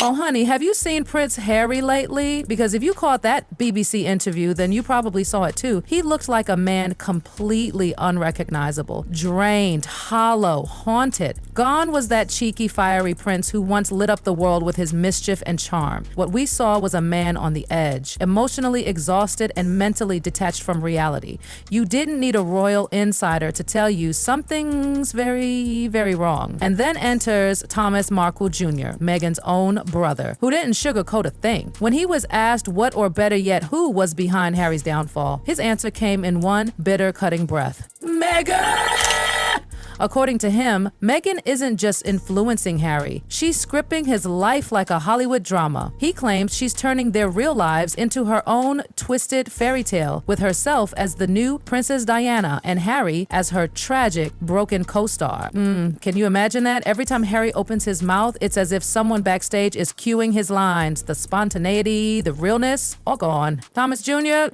Oh, honey, have you seen Prince Harry lately? Because if you caught that BBC interview, then you probably saw it too. He looked like a man completely unrecognizable, drained, hollow, haunted. Gone was that cheeky, fiery prince who once lit up the world with his mischief and charm. What we saw was a man on the edge, emotionally exhausted and mentally detached from reality. You didn't need a royal insider to tell you something's very, very wrong. And then enters Thomas Markle Jr., Meghan's own brother, who didn't sugarcoat a thing. When he was asked what, or better yet, who was behind Harry's downfall, his answer came in one bitter, cutting breath. Meghan! According to him, Meghan isn't just influencing Harry, she's scripting his life like a Hollywood drama. He claims she's turning their real lives into her own twisted fairy tale, with herself as the new Princess Diana and Harry as her tragic, broken co-star. Can you imagine that? Every time Harry opens his mouth, it's as if someone backstage is cueing his lines. The spontaneity, the realness, all gone. Thomas Jr.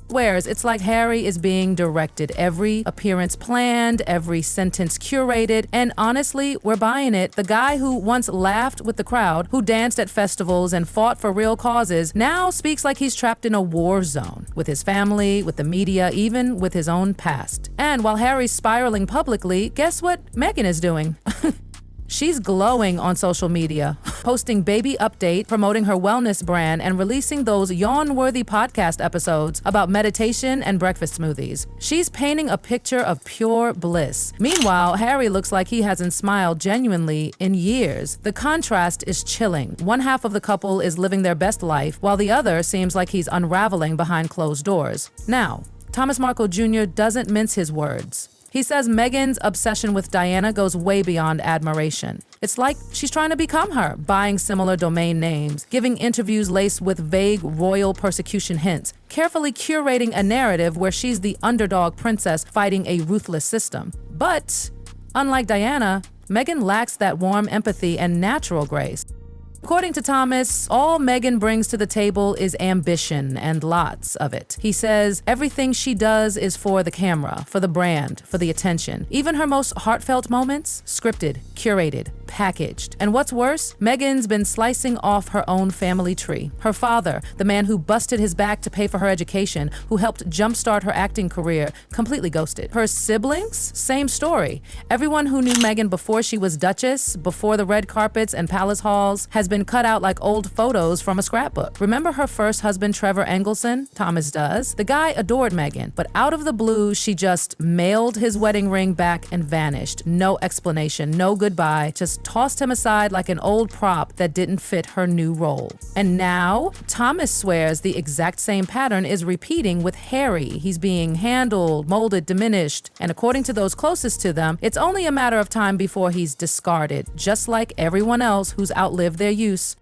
swears it's like Harry is being directed, every appearance planned, every sentence curated, and honestly, we're buying it. The guy who once laughed with the crowd, who danced at festivals and fought for real causes, now speaks like he's trapped in a war zone, with his family, with the media, even with his own past. And while Harry's spiraling publicly, guess what Meghan is doing? She's glowing on social media, posting baby update, promoting her wellness brand, and releasing those yawn-worthy podcast episodes about meditation and breakfast smoothies. She's painting a picture of pure bliss. Meanwhile, Harry looks like he hasn't smiled genuinely in years. The contrast is chilling. One half of the couple is living their best life, while the other seems like he's unraveling behind closed doors. Now, Thomas Markle Jr. doesn't mince his words. He says Meghan's obsession with Diana goes way beyond admiration. It's like she's trying to become her, buying similar domain names, giving interviews laced with vague royal persecution hints, carefully curating a narrative where she's the underdog princess fighting a ruthless system. But, unlike Diana, Meghan lacks that warm empathy and natural grace. According to Thomas, all Meghan brings to the table is ambition, and lots of it. He says everything she does is for the camera, for the brand, for the attention. Even her most heartfelt moments, scripted, curated, packaged. And what's worse, Meghan's been slicing off her own family tree. Her father, the man who busted his back to pay for her education, who helped jumpstart her acting career, completely ghosted. Her siblings, same story. Everyone who knew Meghan before she was Duchess, before the red carpets and palace halls, has been cut out like old photos from a scrapbook. Remember her first husband, Trevor Engelson? Thomas does. The guy adored Meghan, but out of the blue, she just mailed his wedding ring back and vanished. No explanation, no goodbye, just tossed him aside like an old prop that didn't fit her new role. And now, Thomas swears the exact same pattern is repeating with Harry. He's being handled, molded, diminished, and according to those closest to them, it's only a matter of time before he's discarded, just like everyone else who's outlived their use.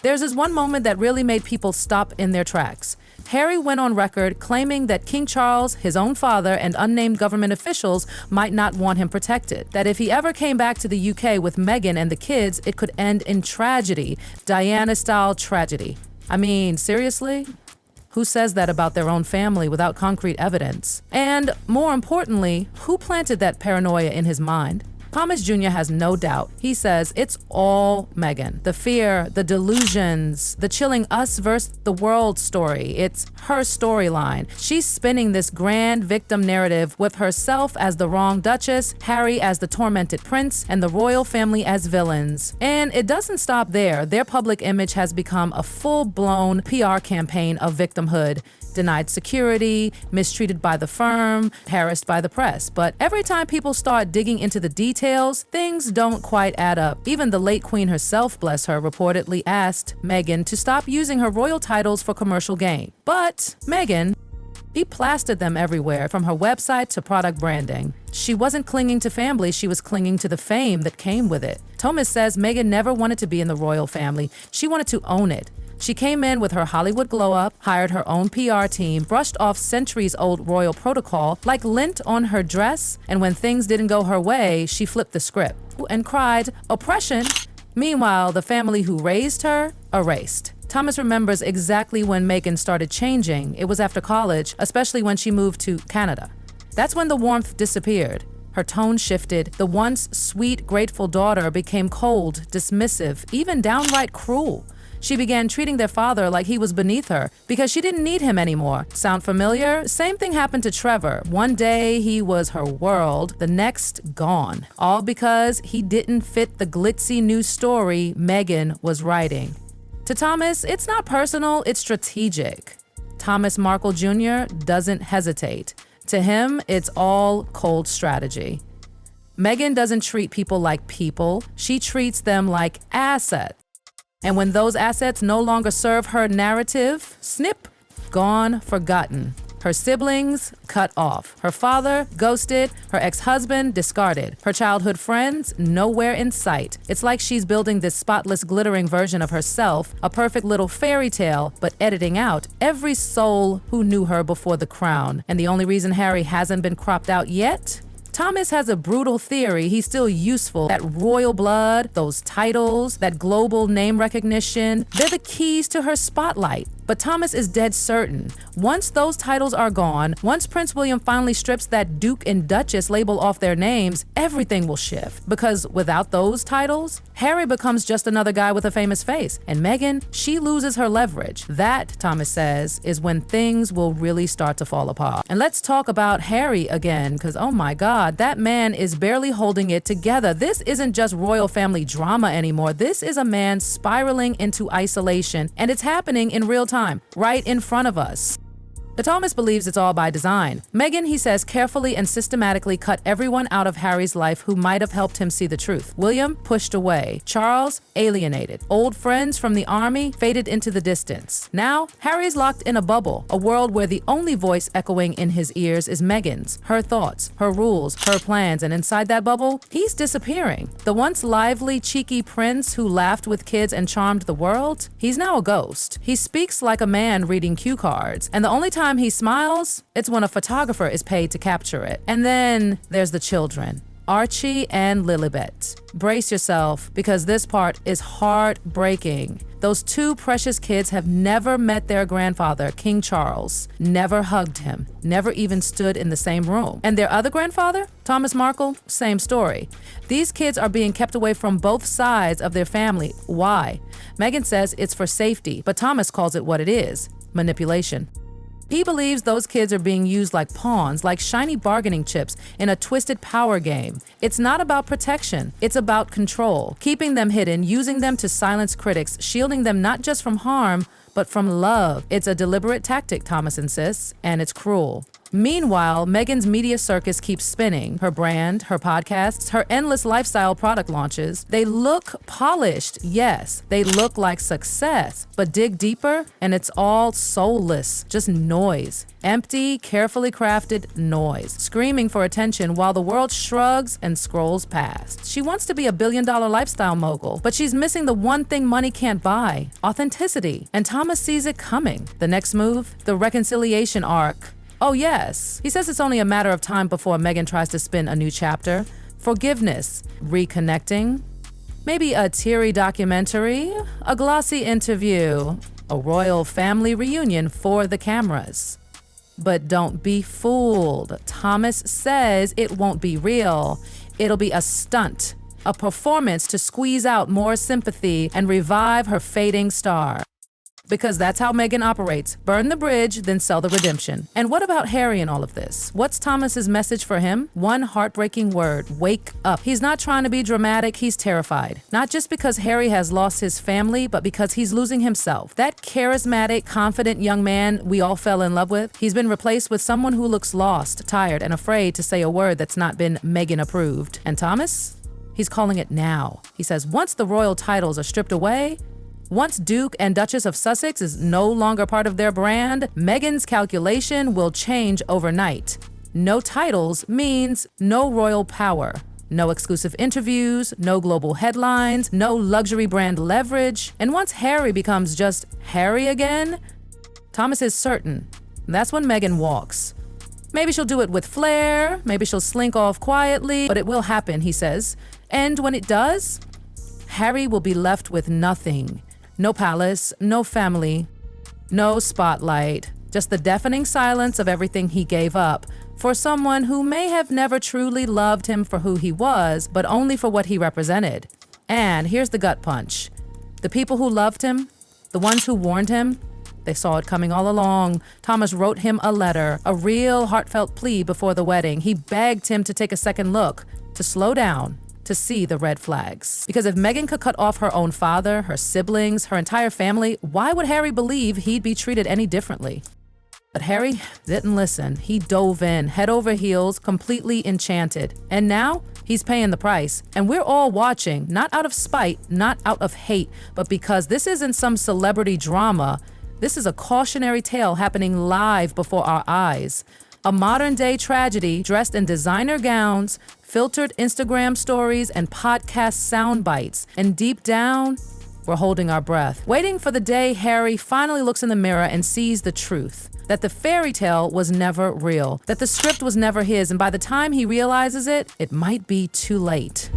There's this one moment that really made people stop in their tracks. Harry went on record claiming that King Charles, his own father, and unnamed government officials might not want him protected. That if he ever came back to the UK with Meghan and the kids, it could end in tragedy, Diana-style tragedy. I mean, seriously? Who says that about their own family without concrete evidence? And more importantly, who planted that paranoia in his mind? Thomas Jr. has no doubt. He says it's all Meghan. The fear, the delusions, the chilling us versus the world story. It's her storyline. She's spinning this grand victim narrative with herself as the wrong Duchess, Harry as the tormented prince, and the royal family as villains. And it doesn't stop there. Their public image has become a full-blown PR campaign of victimhood. Denied security, mistreated by the firm, harassed by the press. But every time people start digging into the details, things don't quite add up. Even the late queen herself, bless her, reportedly asked Meghan to stop using her royal titles for commercial gain. But Meghan, he plastered them everywhere, from her website to product branding. She wasn't clinging to family, she was clinging to the fame that came with it. Thomas says Meghan never wanted to be in the royal family. She wanted to own it. She came in with her Hollywood glow-up, hired her own PR team, brushed off centuries-old royal protocol like lint on her dress, and when things didn't go her way, she flipped the script and cried, "Oppression." Meanwhile, the family who raised her, erased. Thomas remembers exactly when Meghan started changing. It was after college, especially when she moved to Canada. That's when the warmth disappeared. Her tone shifted. The once sweet, grateful daughter became cold, dismissive, even downright cruel. She began treating their father like he was beneath her because she didn't need him anymore. Sound familiar? Same thing happened to Trevor. One day he was her world, the next gone. All because he didn't fit the glitzy new story Meghan was writing. To Thomas, it's not personal, it's strategic. Thomas Markle Jr. doesn't hesitate. To him, it's all cold strategy. Meghan doesn't treat people like people, she treats them like assets. And when those assets no longer serve her narrative, snip, gone, forgotten. Her siblings, cut off. Her father, ghosted. Her ex-husband, discarded. Her childhood friends, nowhere in sight. It's like she's building this spotless, glittering version of herself, a perfect little fairy tale, but editing out every soul who knew her before the crown. And the only reason Harry hasn't been cropped out yet? Thomas has a brutal theory he's still useful. That royal blood, those titles, that global name recognition, they're the keys to her spotlight. But Thomas is dead certain. Once those titles are gone, once Prince William finally strips that Duke and Duchess label off their names, everything will shift. Because without those titles, Harry becomes just another guy with a famous face. And Meghan, she loses her leverage. That, Thomas says, is when things will really start to fall apart. And let's talk about Harry again, because oh my God, that man is barely holding it together. This isn't just royal family drama anymore. This is a man spiraling into isolation, and it's happening in real time, right in front of us. But Thomas believes it's all by design. Meghan, he says, carefully and systematically cut everyone out of Harry's life who might have helped him see the truth. William pushed away. Charles alienated. Old friends from the army faded into the distance. Now, Harry's locked in a bubble, a world where the only voice echoing in his ears is Meghan's, her thoughts, her rules, her plans, and inside that bubble, he's disappearing. The once lively, cheeky prince who laughed with kids and charmed the world, he's now a ghost. He speaks like a man reading cue cards, and the only time he smiles, it's when a photographer is paid to capture it. And then there's the children, Archie and Lilibet. Brace yourself, because this part is heartbreaking. Those two precious kids have never met their grandfather, King Charles, never hugged him, never even stood in the same room. And their other grandfather, Thomas Markle, same story. These kids are being kept away from both sides of their family. Why? Meghan says it's for safety, but Thomas calls it what it is: manipulation. He believes those kids are being used like pawns, like shiny bargaining chips in a twisted power game. It's not about protection, it's about control, keeping them hidden, using them to silence critics, shielding them not just from harm, but from love. It's a deliberate tactic, Thomas insists, and it's cruel. Meanwhile, Meghan's media circus keeps spinning. Her brand, her podcasts, her endless lifestyle product launches. They look polished, yes. They look like success. But dig deeper, and it's all soulless, just noise. Empty, carefully crafted noise, screaming for attention while the world shrugs and scrolls past. She wants to be a billion-dollar lifestyle mogul, but she's missing the one thing money can't buy: authenticity. And Thomas sees it coming. The next move? The reconciliation arc. Oh yes, he says it's only a matter of time before Meghan tries to spin a new chapter. Forgiveness, reconnecting, maybe a teary documentary, a glossy interview, a royal family reunion for the cameras. But don't be fooled. Thomas says it won't be real. It'll be a stunt, a performance to squeeze out more sympathy and revive her fading star. Because that's how Meghan operates. Burn the bridge, then sell the redemption. And what about Harry in all of this? What's Thomas's message for him? One heartbreaking word: wake up. He's not trying to be dramatic, he's terrified. Not just because Harry has lost his family, but because he's losing himself. That charismatic, confident young man we all fell in love with, he's been replaced with someone who looks lost, tired, and afraid to say a word that's not been Meghan approved. And Thomas? He's calling it now. He says once the royal titles are stripped away, once Duke and Duchess of Sussex is no longer part of their brand, Meghan's calculation will change overnight. No titles means no royal power. No exclusive interviews, no global headlines, no luxury brand leverage. And once Harry becomes just Harry again, Thomas is certain that's when Meghan walks. Maybe she'll do it with flair, maybe she'll slink off quietly, but it will happen, he says. And when it does, Harry will be left with nothing. No palace, no family, no spotlight, just the deafening silence of everything he gave up for someone who may have never truly loved him for who he was, but only for what he represented. And here's the gut punch. The people who loved him, the ones who warned him, they saw it coming all along. Thomas wrote him a letter, a real heartfelt plea before the wedding. He begged him to take a second look, to slow down, to see the red flags. Because if Meghan could cut off her own father, her siblings, her entire family, why would Harry believe he'd be treated any differently? But Harry didn't listen. He dove in, head over heels, completely enchanted. And now he's paying the price. And we're all watching, not out of spite, not out of hate, but because this isn't some celebrity drama. This is a cautionary tale happening live before our eyes. A modern-day tragedy dressed in designer gowns, filtered Instagram stories, and podcast sound bites. And deep down, we're holding our breath, waiting for the day Harry finally looks in the mirror and sees the truth. That the fairy tale was never real, that the script was never his, and by the time he realizes it, it might be too late.